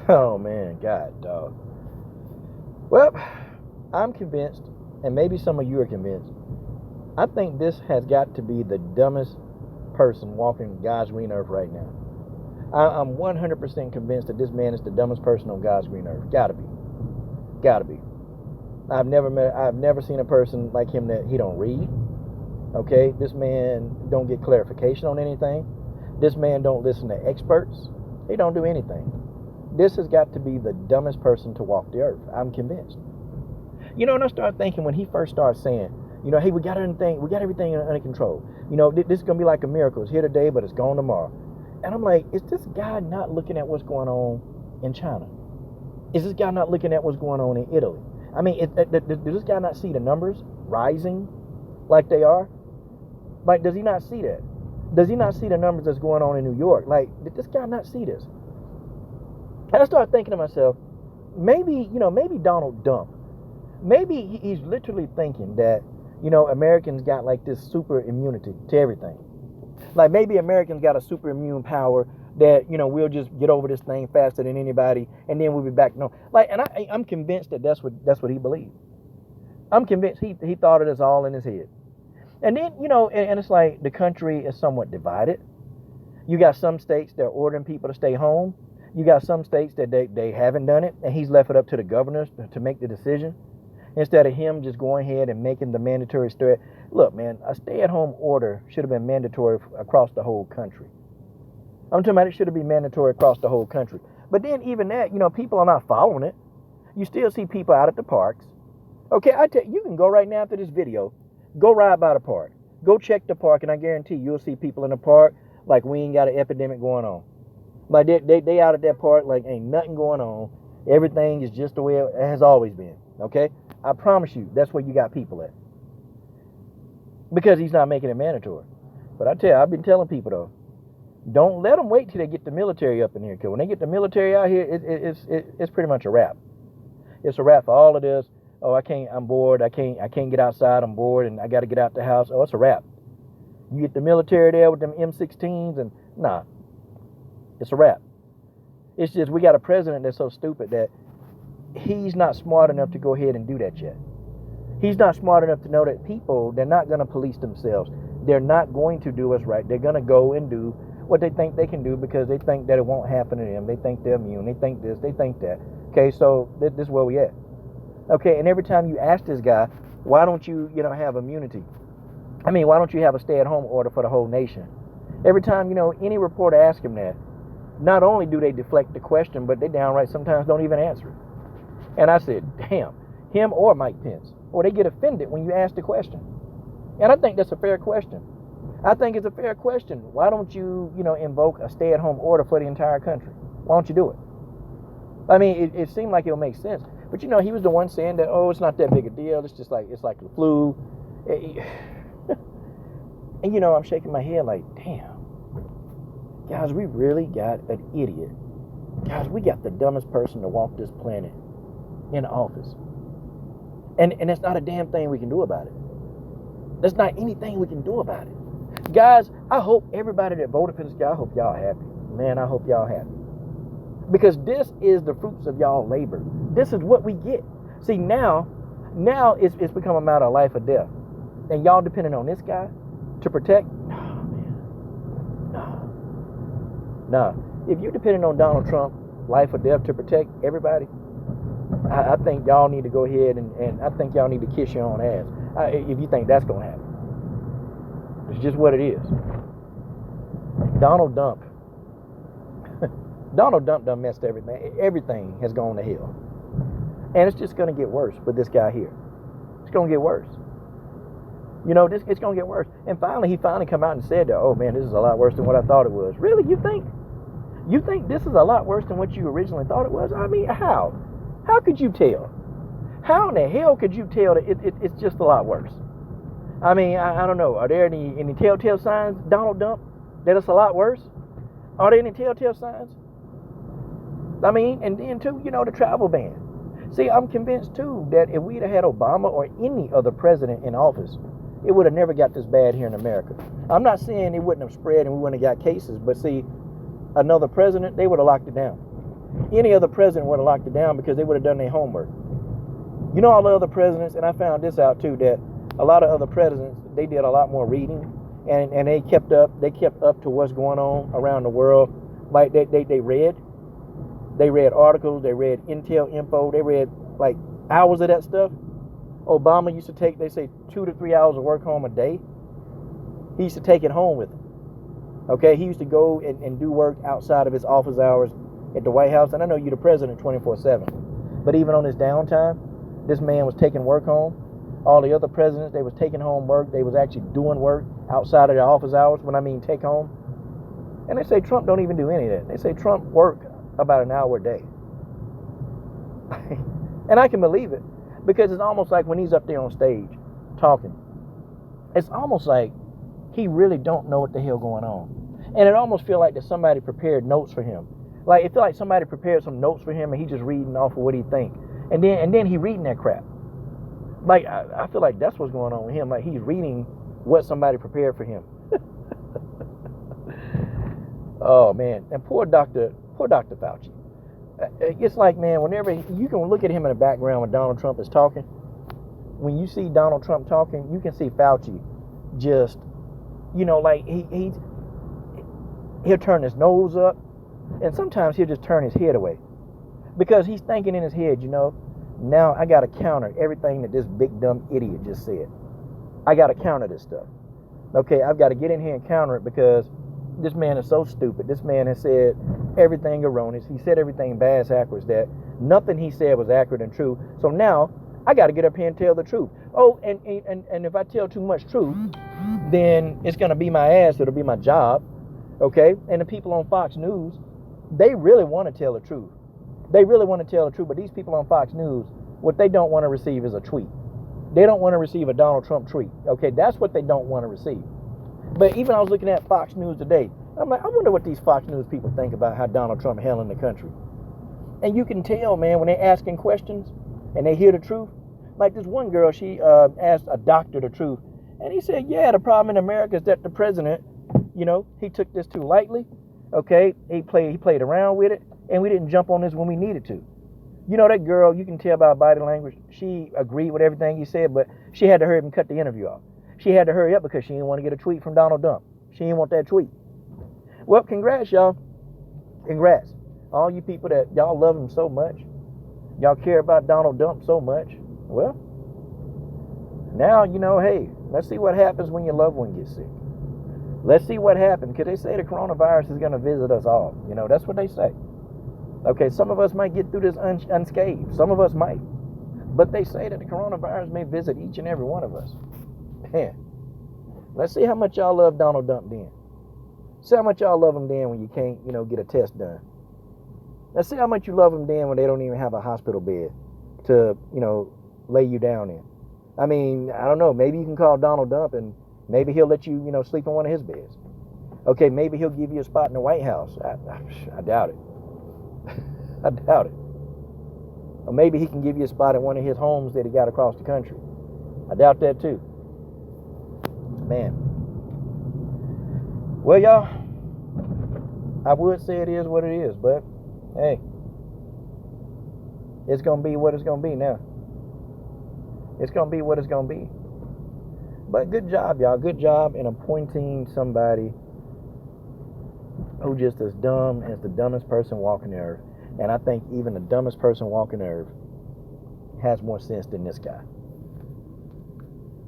Oh man, God, dog. Well, I'm convinced, and maybe some of you are convinced. I think this has got to be the dumbest person walking God's green earth right now. I'm 100% convinced that this man is the dumbest person on God's green earth. Gotta be. Gotta be. I've never seen a person like him that he don't read. Okay, this man don't get clarification on anything. This man don't listen to experts. He don't do anything. This has got to be the dumbest person to walk the earth. I'm convinced. And I started thinking when he first started saying, hey, we got everything under control. This is gonna be like a miracle. It's here today, but it's gone tomorrow. And I'm like, is this guy not looking at what's going on in China? Is this guy not looking at what's going on in Italy? I mean, does this guy not see the numbers rising like they are? Like, does he not see that? Does he not see the numbers that's going on in New York? Like, did this guy not see this? And I started thinking to myself, maybe Donald Dump, maybe he's literally thinking that, Americans got like this super immunity to everything. Like maybe Americans got a super immune power that, we'll just get over this thing faster than anybody and then we'll be back. No, like, and I'm convinced that that's what he believed. I'm convinced he thought of this all in his head. And then, and it's like the country is somewhat divided. You got some states that are ordering people to stay home. You got some states that they haven't done it, and he's left it up to the governors to make the decision instead of him just going ahead and making the mandatory stay. Look, man, a stay-at-home order should have been mandatory across the whole country. I'm talking about it should have been mandatory across the whole country. But then even that, people are not following it. You still see people out at the parks. Okay, I tell you, you can go right now after this video, go ride by the park. Go check the park, and I guarantee you'll see people in the park like we ain't got an epidemic going on. Like they out at that park like ain't nothing going on. Everything is just the way it has always been. Okay? I promise you, that's where you got people at. Because he's not making it mandatory. But I tell you, I've been telling people though, don't let them wait till they get the military up in here. Because when they get the military out here, it's pretty much a wrap. It's a wrap for all of this. Oh, I'm bored. I can't get outside. I'm bored and I got to get out the house. Oh, it's a wrap. You get the military there with them M16s and nah. It's a wrap. It's just we got a president that's so stupid that he's not smart enough to go ahead and do that yet. He's not smart enough to know that people, they're not going to police themselves. They're not going to do us right. They're going to go and do what they think they can do because they think that it won't happen to them. They think they're immune. They think this. They think that. Okay, so this is where we at. Okay, and every time you ask this guy, why don't you, have immunity? I mean, why don't you have a stay-at-home order for the whole nation? Every time, any reporter asks him that, not only do they deflect the question, but they downright sometimes don't even answer it. And I said, damn, him or Mike Pence, or they get offended when you ask the question. And I think that's a fair question. I think it's a fair question. Why don't you, invoke a stay-at-home order for the entire country? Why don't you do it? I mean, it seemed like it'll make sense. But, he was the one saying that, oh, it's not that big a deal. It's just like, it's like the flu. And, I'm shaking my head like, damn. Guys, we really got an idiot. Guys, we got the dumbest person to walk this planet in office. And that's not a damn thing we can do about it. There's not anything we can do about it. Guys, I hope everybody that voted for this guy, I hope y'all happy. Man, I hope y'all happy. Because this is the fruits of y'all labor. This is what we get. See, now it's become a matter of life or death. And y'all depending on this guy to protect? Oh, man. No. If you're depending on Donald Trump, life or death to protect everybody, I think y'all need to go ahead and I think y'all need to kiss your own ass. If you think that's going to happen. It's just what it is. Donald Dump done messed everything. Everything has gone to hell. And it's just going to get worse with this guy here. It's going to get worse. It's going to get worse. And he finally come out and said that, oh man, this is a lot worse than what I thought it was. Really? You think this is a lot worse than what you originally thought it was? I mean, how? How could you tell? How in the hell could you tell that it's just a lot worse? I mean, I don't know. Are there any telltale signs, Donald Dump, that it's a lot worse? Are there any telltale signs? I mean, and then too, the travel ban. See, I'm convinced too that if we'd have had Obama or any other president in office, it would have never got this bad here in America. I'm not saying it wouldn't have spread and we wouldn't have got cases, but see, another president, they would have locked it down. Any other president would have locked it down because they would have done their homework. You know, all the other presidents, and I found this out too, that a lot of other presidents, they did a lot more reading, and they kept up to what's going on around the world. Like they read articles, they read intel info, they read like hours of that stuff. Obama used to take, they say, 2 to 3 hours of work home a day. He used to take it home with him. Okay, he used to go and do work outside of his office hours at the White House. And I know you're the president 24/7, but even on his downtime, this man was taking work home. All the other presidents, they was taking home work. They was actually doing work outside of their office hours. When I mean take home, and they say Trump don't even do any of that. They say Trump work about an hour a day, and I can believe it because it's almost like when he's up there on stage talking, it's almost like he really don't know what the hell going on, and it almost feel like that somebody prepared notes for him. Like it feel like somebody prepared some notes for him, and he just reading off of what he think. And then he reading that crap. Like I feel like that's what's going on with him. Like he's reading what somebody prepared for him. Oh man, and poor Dr. Fauci. It's like, man, whenever you can look at him in the background when Donald Trump is talking. When you see Donald Trump talking, you can see Fauci just, like he'll turn his nose up, and sometimes he'll just turn his head away. Because he's thinking in his head, now I got to counter everything that this big dumb idiot just said. I got to counter this stuff. Okay, I've got to get in here and counter it because this man is so stupid. This man has said everything erroneous. He said everything backwards, that nothing he said was accurate and true. So now I got to get up here and tell the truth. Oh, and if I tell too much truth, then it's going to be my ass. It'll be my job. Okay, and the people on Fox News, they really want to tell the truth. They really want to tell the truth, but these people on Fox News, what they don't want to receive is a tweet. They don't want to receive a Donald Trump tweet. Okay, that's what they don't want to receive. But even I was looking at Fox News today. I'm like, I wonder what these Fox News people think about how Donald Trump handling the country. And you can tell, man, when they're asking questions and they hear the truth. Like this one girl, she asked a doctor the truth. And he said, yeah, the problem in America is that the president, he took this too lightly. Okay, he played around with it. And we didn't jump on this when we needed to. That girl, you can tell by body language, she agreed with everything he said, but she had to hurry up and cut the interview off. She had to hurry up because she didn't want to get a tweet from Donald Trump. She didn't want that tweet. Well, congrats, y'all. Congrats. All you people that y'all love him so much. Y'all care about Donald Trump so much. Well, now, hey, let's see what happens when your loved one gets sick. Let's see what happens, because they say the coronavirus is going to visit us all. That's what they say. Okay, some of us might get through this unscathed. Some of us might. But they say that the coronavirus may visit each and every one of us. Man, let's see how much y'all love Donald Trump then. See how much y'all love him then when you can't, get a test done. Let's see how much you love him then when they don't even have a hospital bed to, lay you down in. I mean, I don't know. Maybe you can call Donald Trump and maybe he'll let you, sleep in one of his beds. Okay, maybe he'll give you a spot in the White House. I doubt it. I doubt it. Or maybe he can give you a spot at one of his homes that he got across the country. I doubt that too. Man. Well, y'all, I would say it is what it is, but hey, it's going to be what it's going to be now. It's going to be what it's going to be. But good job, y'all. Good job in appointing somebody who just as dumb as the dumbest person walking the earth. And I think even the dumbest person walking the earth has more sense than this guy.